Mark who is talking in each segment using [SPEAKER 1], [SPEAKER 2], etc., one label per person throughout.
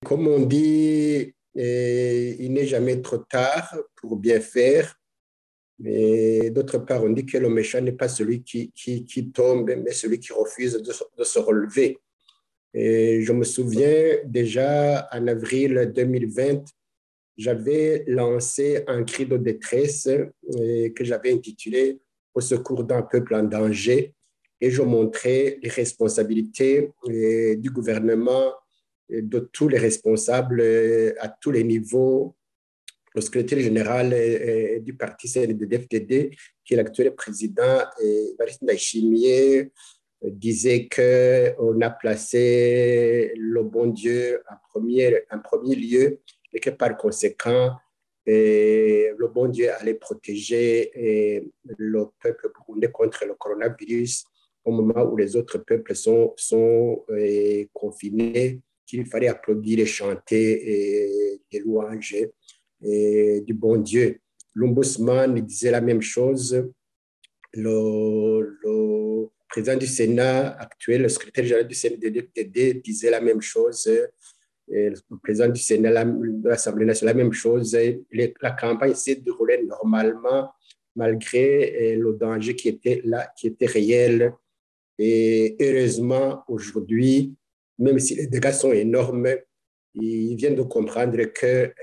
[SPEAKER 1] Comme on dit, il n'est jamais trop tard pour bien faire. Mais d'autre part, on dit que le méchant n'est pas celui qui tombe, mais celui qui refuse de se relever. Et je me souviens déjà en avril 2020, j'avais lancé un cri de détresse que j'avais intitulé « Au secours d'un peuple en danger ». Et je montrais les responsabilités du gouvernement, de tous les responsables à tous les niveaux. Le secrétaire général du parti CNDD-FDD, qui est l'actuel président, Evariste Ndayishimiye, disait qu'on a placé le bon Dieu en premier lieu et que par conséquent, le bon Dieu allait protéger le peuple burundais contre le coronavirus au moment où les autres peuples sont confinés, qu'il fallait applaudir et chanter des louanges du bon Dieu. L'ombudsman disait la même chose. Le président du Sénat actuel, le secrétaire général du CNDD disait la même chose. Et le président du Sénat de l'Assemblée nationale, la même chose. La campagne s'est déroulée normalement malgré le danger qui était là, qui était réel. Et heureusement, aujourd'hui, même si les dégâts sont énormes, ils viennent de comprendre que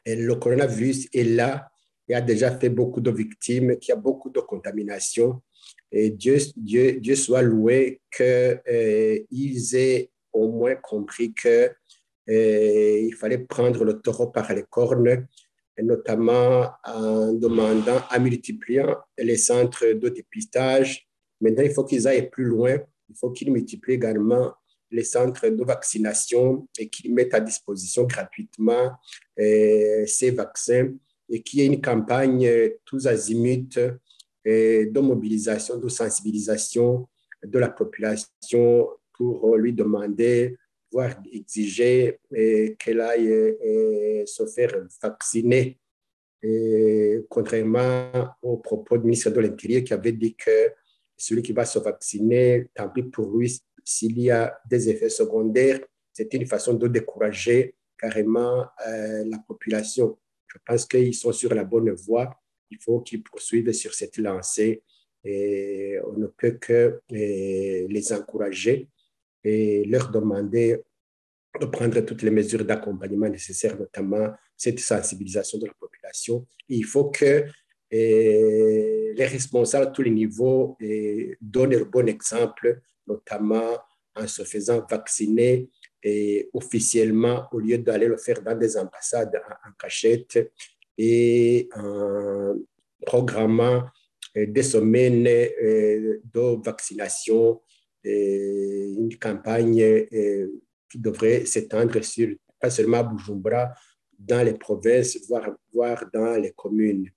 [SPEAKER 1] le coronavirus est là et a déjà fait beaucoup de victimes, qu'il y a beaucoup de contamination. Et Dieu soit loué qu'ils aient au moins compris qu'il fallait prendre le taureau par les cornes, et notamment en demandant, en multipliant les centres de dépistage. Maintenant, il faut qu'ils aillent plus loin. Il faut qu'ils multiplient également les centres de vaccination et qu'ils mettent à disposition gratuitement ces vaccins et qu'il y ait une campagne tous azimuts de mobilisation, de sensibilisation de la population pour lui demander, voire exiger qu'elle aille se faire vacciner. Et contrairement aux propos du ministre de l'Intérieur qui avait dit que celui qui va se vacciner, tant pis pour lui s'il y a des effets secondaires. C'est une façon de décourager carrément la population. Je pense qu'ils sont sur la bonne voie. Il faut qu'ils poursuivent sur cette lancée et on ne peut que les encourager et leur demander de prendre toutes les mesures d'accompagnement nécessaires, notamment cette sensibilisation de la population. Et il faut que les responsables à tous les niveaux donnent le bon exemple, notamment en se faisant vacciner et officiellement au lieu d'aller le faire dans des ambassades en cachette et en programmant des semaines de vaccination, une campagne qui devrait s'étendre sur, pas seulement à Bujumbura, dans les provinces, voire dans les communes.